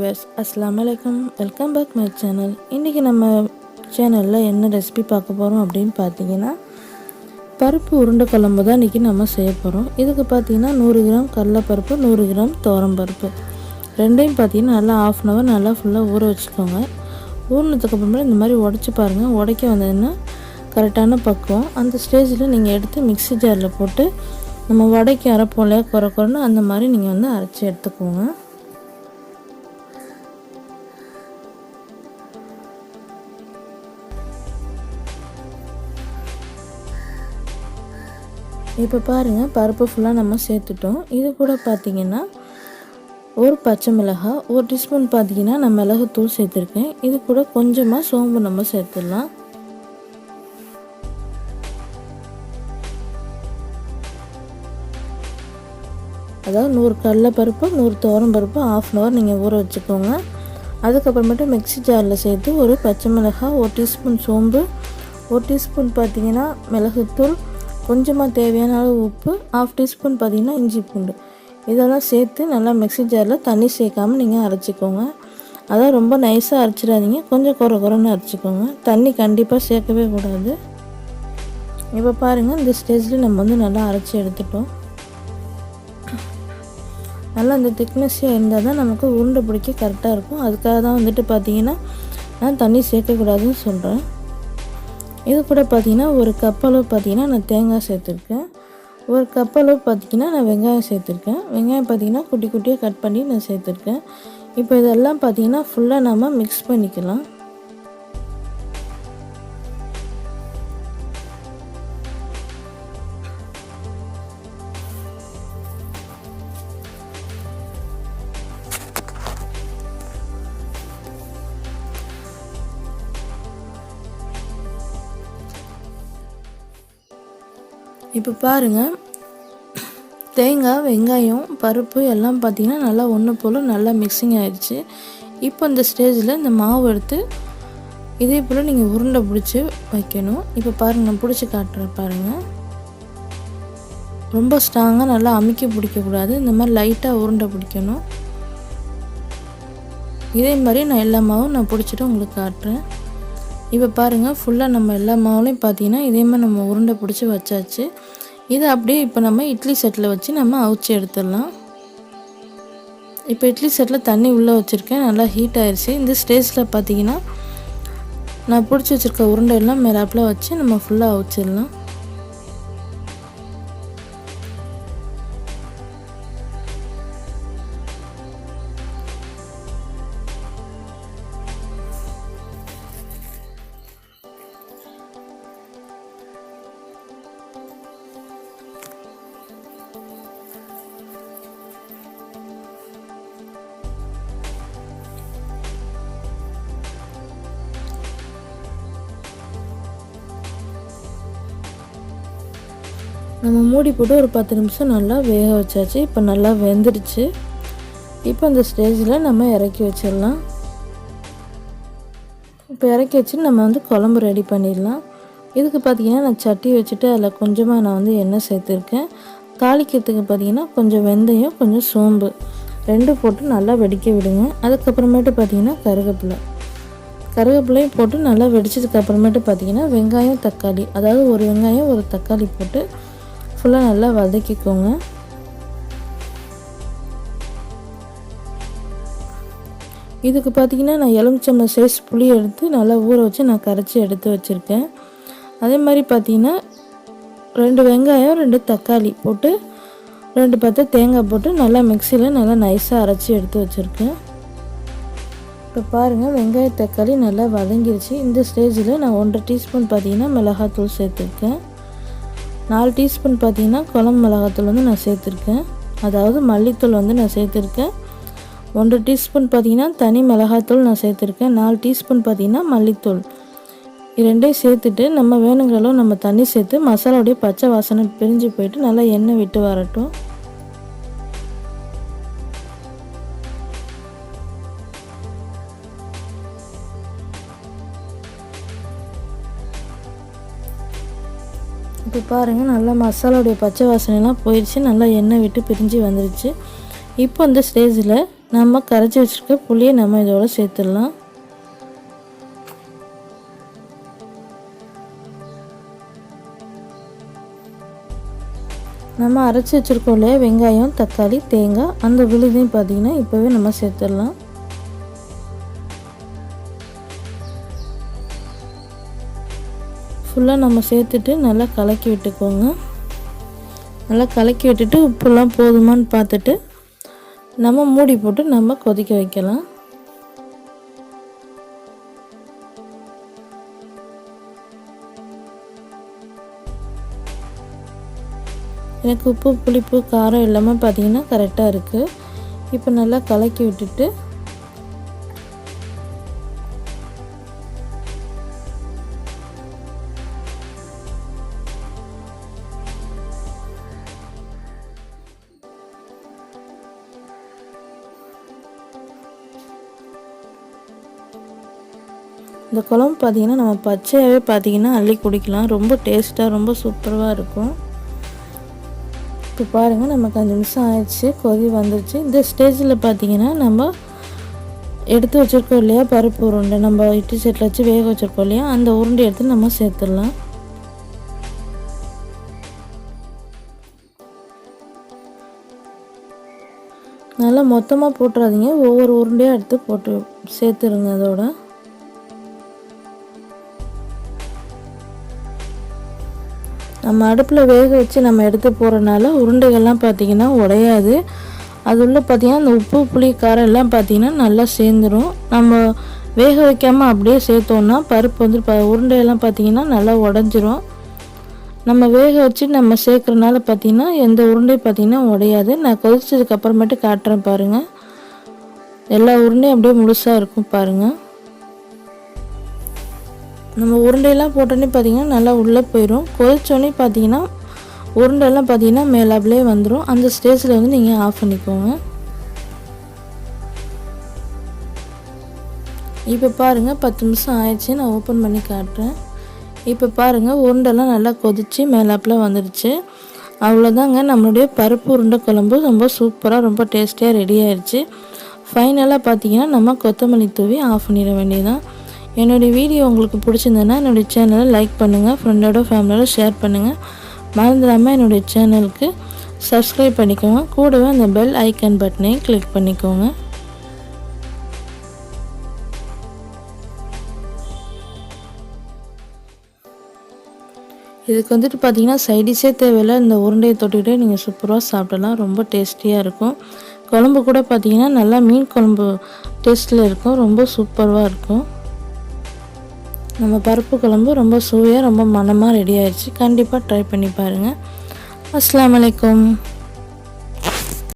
Viewers, அஸ்ஸலாமு அலைக்கும். Welcome back my channel. இன்றைக்கி நம்ம சேனலில் என்ன ரெசிபி பார்க்க போகிறோம் அப்படின்னு பார்த்தீங்கன்னா, பருப்பு உருண்டை குழம்பு தான் இன்றைக்கி நம்ம செய்ய போகிறோம். இதுக்கு பார்த்தீங்கன்னா 100 கிராம் கடலைப்பருப்பு, 100 கிராம் துவரம்பருப்பு ரெண்டையும் பார்த்தீங்கன்னா நல்லா ½ அன் ஹவர் நல்லா ஃபுல்லாக ஊற வச்சுக்கோங்க. ஊறினதுக்கப்புறமே இந்த மாதிரி உடச்சி பாருங்கள். உடைக்க வந்ததுன்னா கரெக்டான பக்குவம். அந்த ஸ்டேஜில் நீங்கள் எடுத்து மிக்ஸி ஜாரில் போட்டு நம்ம வடைக்கு அரைப்போம் இல்லையா, குறைன்னு அந்த மாதிரி நீங்கள் அரைச்சி எடுத்துக்கோங்க. இப்போ பாருங்கள், பருப்பு ஃபுல்லாக நம்ம சேர்த்துட்டோம். இது கூட பார்த்திங்கன்னா ஒரு பச்சை மிளகாய், 1 டீஸ்பூன் பார்த்திங்கன்னா நான் மிளகுத்தூள் சேர்த்துருக்கேன். இது கூட கொஞ்சமாக சோம்பு நம்ம சேர்த்துடலாம். அதாவது 100 கடலைப்பருப்பு, 100 துவரம்பருப்பு ½ அன் ஹவர் நீங்கள் ஊற வச்சுக்கோங்க. அதுக்கப்புறமேட்டு மிக்ஸி ஜாரில் சேர்த்து ஒரு பச்சை மிளகாய், 1 டீஸ்பூன் சோம்பு, 1 டீஸ்பூன் பார்த்திங்கன்னா மிளகுத்தூள், கொஞ்சமாக தேவையான அளவு உப்பு, ½ டீஸ்பூன் பார்த்திங்கன்னா இஞ்சி பூண்டு, இதெல்லாம் சேர்த்து நல்லா மிக்ஸி ஜாரில் தண்ணி சேர்க்காமல் நீங்கள் அரைச்சிக்கோங்க. அதான் ரொம்ப நைஸாக அரைச்சிடாதீங்க, கொஞ்சம் குறைன்னு அரைச்சிக்கோங்க. தண்ணி கண்டிப்பாக சேர்க்கவே கூடாது. இப்போ பாருங்கள், இந்த ஸ்டேஜில் நம்ம நல்லா அரைச்சி எடுத்துட்டோம். நல்லா அந்த திக்னஸ்ஸாக இருந்தால் தான் நமக்கு உருண்டை பிடிக்க கரெக்டாக இருக்கும். அதுக்காக தான் பார்த்திங்கன்னா நான் தண்ணி சேர்க்கக்கூடாதுன்னு சொல்கிறேன். இது கூட பார்த்திங்கன்னா 1 கப் அளவு பார்த்திங்கன்னா நான் தேங்காய் சேர்த்துருக்கேன். 1 கப் அளவு பார்த்திங்கன்னா நான் வெங்காயம் சேர்த்துருக்கேன். வெங்காயம் பார்த்திங்கன்னா குட்டி குட்டியாக கட் பண்ணி நான் சேர்த்துருக்கேன். இப்போ இதெல்லாம் பார்த்திங்கன்னா ஃபுல்லாக நம்ம மிக்ஸ் பண்ணிக்கலாம். இப்போ பாருங்கள், தேங்காய், வெங்காயம், பருப்பு எல்லாம் பார்த்திங்கன்னா நல்லா ஒன்று போல் நல்லா மிக்சிங் ஆகிடுச்சு. இப்போ இந்த ஸ்டேஜில் இந்த மாவு எடுத்து இதே போல் நீங்கள் உருண்டை பிடிச்சி வைக்கணும். இப்போ பாருங்கள், நான் பிடிச்சி காட்டுறேன் பாருங்கள். ரொம்ப ஸ்ட்ராங்காக நல்லா அமுக்கி பிடிக்கக்கூடாது, இந்த மாதிரி லைட்டாக உருண்டை பிடிக்கணும். இதே மாதிரி நான் எல்லா மாவும் நான் பிடிச்சிட்டு உங்களுக்கு காட்டுறேன். இப்போ பாருங்கள், ஃபுல்லாக நம்ம எல்லா மாவுலையும் பார்த்திங்கன்னா இதே மாதிரி நம்ம உருண்டை பிடிச்சி வச்சாச்சு. இதை அப்படியே இப்போ நம்ம இட்லி செட்டில் வச்சு நம்ம அவிச்சு எடுத்துடலாம். இப்போ இட்லி செட்டில் தண்ணி உள்ளே வச்சுருக்கேன், நல்லா ஹீட் ஆயிடுச்சு. இந்த ஸ்டேஜில் பார்த்திங்கன்னா நான் பிடிச்சி வச்சுருக்க உருண்டையெல்லாம் மேலாப்பில் வச்சு நம்ம ஃபுல்லாக அவிச்சிடலாம். நம்ம மூடி போட்டு ஒரு 10 நிமிஷம் நல்லா வேக வச்சாச்சு. இப்போ நல்லா வெந்துடுச்சு. இப்போ அந்த ஸ்டேஜில் நம்ம இறக்கி வச்சிடலாம். இப்போ இறக்கி வச்சு நம்ம குழம்பு ரெடி பண்ணிடலாம். இதுக்கு பார்த்திங்கன்னா நான் சட்டி வச்சுட்டு அதில் கொஞ்சமாக நான் எண்ணெய் சேர்த்துருக்கேன். தாளிக்கிறதுக்கு பார்த்திங்கன்னா கொஞ்சம் வெந்தயம், கொஞ்சம் சோம்பு 2 போட்டு நல்லா வெடிக்க விடுங்க. அதுக்கப்புறமேட்டு பார்த்திங்கன்னா கருவேப்பிலையும் போட்டு நல்லா வெடிச்சதுக்கப்புறமேட்டு பார்த்திங்கன்னா வெங்காயம், தக்காளி, அதாவது ஒரு வெங்காயம் ஒரு தக்காளி போட்டு ஃபுல்லாக நல்லா வதக்கிக்கோங்க. இதுக்கு பார்த்திங்கன்னா நான் எலுமிச்சம்பழம் சைஸ் புளி எடுத்து நல்லா ஊற வச்சு நான் கரைச்சி எடுத்து வச்சுருக்கேன். அதே மாதிரி பார்த்திங்கன்னா 2 வெங்காயம் 2 தக்காளி போட்டு 2 பத்தை தேங்காய் போட்டு நல்லா மிக்சியில் நல்லா நைஸாக அரைச்சி எடுத்து வச்சுருக்கேன். இப்போ பாருங்கள், வெங்காயம் தக்காளி நல்லா வதங்கிருச்சு. இந்த ஸ்டேஜில் நான் 1.5 டீஸ்பூன் பார்த்திங்கன்னா மிளகாத்தூள் சேர்த்துருக்கேன். 4 டீஸ்பூன் பார்த்திங்கன்னா குழம்பு மிளகாத்தூள் நான் சேர்த்துருக்கேன். அதாவது மல்லித்தூள் நான் சேர்த்துருக்கேன். 1 டீஸ்பூன் பார்த்திங்கன்னா தனி மிளகாத்தூள் நான் சேர்த்துருக்கேன். 4 டீஸ்பூன் பார்த்திங்கன்னா மல்லித்தூள். இது ரெண்டையும் சேர்த்துட்டு நம்ம வேணுங்கிற அளவு நம்ம தண்ணி சேர்த்து மசாலாவுடைய பச்சை வாசனை பிரிஞ்சு போயிட்டு நல்லா எண்ணெய் விட்டு வரட்டும். இப்போ பாருங்கள், நல்லா மசாலாவுடைய பச்சை வாசனைலாம் போயிடுச்சு, நல்லா எண்ணெய் விட்டு பிரிஞ்சு வந்துடுச்சு. இப்போ இந்த ஸ்டேஜில் நம்ம கரைச்சி வச்சுருக்க புளியை நம்ம இதோட சேர்த்துடலாம். நம்ம அரைச்சி வச்சுருக்கோம் இல்லையா வெங்காயம், தக்காளி, தேங்காய், அந்த விழுதையும் பார்த்திங்கன்னா இப்போவே நம்ம சேர்த்துடலாம். ஃபுல்லாக நம்ம சேர்த்துட்டு நல்லா கலக்கி விட்டுக்கோங்க. நல்லா கலக்கி விட்டுட்டு உப்புலாம் போதுமான்னு பார்த்துட்டு நம்ம மூடி போட்டு நம்ம கொதிக்க வைக்கலாம். எனக்கு உப்பு, புளிப்பு, காரம் எல்லாமே பார்த்திங்கன்னா கரெக்டாக இருக்குது. இப்போ நல்லா கலக்கி விட்டுட்டு இந்த குழம்பு பார்த்திங்கன்னா நம்ம பச்சையாகவே பார்த்திங்கன்னா அள்ளி குடிக்கலாம். ரொம்ப டேஸ்ட்டாக ரொம்ப சூப்பராக இருக்கும். இப்போ பாருங்கள் நமக்கு 5 நிமிஷம் ஆயிடுச்சு, கொதி வந்துடுச்சு. இந்த ஸ்டேஜில் பார்த்திங்கன்னா நம்ம எடுத்து வச்சுருக்கோம் இல்லையா பருப்பு உருண்டை, நம்ம இட்லி செட்டில் வச்சு வேக வச்சுருக்கோம் இல்லையா, அந்த உருண்டை எடுத்து நம்ம சேர்த்துடலாம். நல்லா மொத்தமாக போட்டுறாதீங்க, ஒவ்வொரு உருண்டையாக எடுத்து போட்டு சேர்த்துருங்க. அதோட நம்ம அடுப்பில் வேக வச்சு நம்ம எடுத்து போகிறனால உருண்டைகள்லாம் பார்த்திங்கன்னா உடையாது. அது உள்ள பார்த்திங்கன்னா அந்த உப்பு, புளி, காரம் எல்லாம் பார்த்திங்கன்னா நல்லா சேர்ந்துடும். நம்ம வேக வைக்காமல் அப்படியே சேர்த்தோன்னா பருப்பு வந்து உருண்டையெல்லாம் பார்த்திங்கன்னா நல்லா உடஞ்சிரும். நம்ம வேக வச்சு நம்ம சேர்க்குறனால பார்த்திங்கன்னா எந்த உருண்டையும் பார்த்திங்கன்னா உடையாது. நான் கொதிச்சதுக்கப்புறமேட்டு காட்டுறேன் பாருங்கள். எல்லா உருண்டையும் அப்படியே முழுசாக இருக்கும் பாருங்கள். நம்ம உருண்டையெல்லாம் போட்டோன்னே பார்த்திங்கன்னா நல்லா உள்ளே போயிடும். கொதிச்சோடனே பார்த்திங்கன்னா உருண்டையெல்லாம் பார்த்திங்கன்னா மேலாப்லேயே வந்துடும். அந்த ஸ்டேஜில் வந்து நீங்கள் ஆஃப் பண்ணிக்கோங்க. இப்போ பாருங்கள் 10 நிமிஷம் ஆயிடுச்சு, நான் ஓப்பன் பண்ணி காட்டுறேன். இப்போ பாருங்கள் உருண்டெல்லாம் நல்லா கொதித்து மேலாப்பில் வந்துடுச்சு. அவ்வளோதாங்க, நம்மளுடைய பருப்பு உருண்டை குழம்பு ரொம்ப சூப்பராக ரொம்ப டேஸ்டியாக ரெடி ஆயிடுச்சு. ஃபைனலாக பார்த்திங்கன்னா நம்ம கொத்தமல்லி தூவி ஆஃப் பண்ணிட வேண்டியதுதான். என்னுடைய வீடியோ உங்களுக்கு பிடிச்சிருந்ததுன்னா என்னுடைய சேனலை லைக் பண்ணுங்கள், ஃப்ரெண்டோட ஃபேமிலியோட ஷேர் பண்ணுங்கள். மறந்துடாமல் என்னுடைய சேனலுக்கு சப்ஸ்கிரைப் பண்ணிக்கோங்க. கூடவே அந்த பெல் ஐக்கன் பட்டனையும் கிளிக் பண்ணிக்கோங்க. இதுக்கு வந்துட்டு பார்த்திங்கன்னா சைடிஷே தேவையில்லை, இந்த உருண்டையை தொட்டுக்கிட்டே நீங்கள் சூப்பராக சாப்பிடலாம். ரொம்ப டேஸ்டியாக இருக்கும். குழம்பு கூட பார்த்திங்கன்னா நல்லா மீன் குழம்பு டேஸ்ட்டில் இருக்கும், ரொம்ப சூப்பராக இருக்கும். நம்ம பருப்பு குழம்பு ரொம்ப சுவையாக ரொம்ப மணமாக ரெடி ஆயிடுச்சு. கண்டிப்பாக ட்ரை பண்ணி பாருங்கள். அஸ்ஸலாமு அலைக்கும்.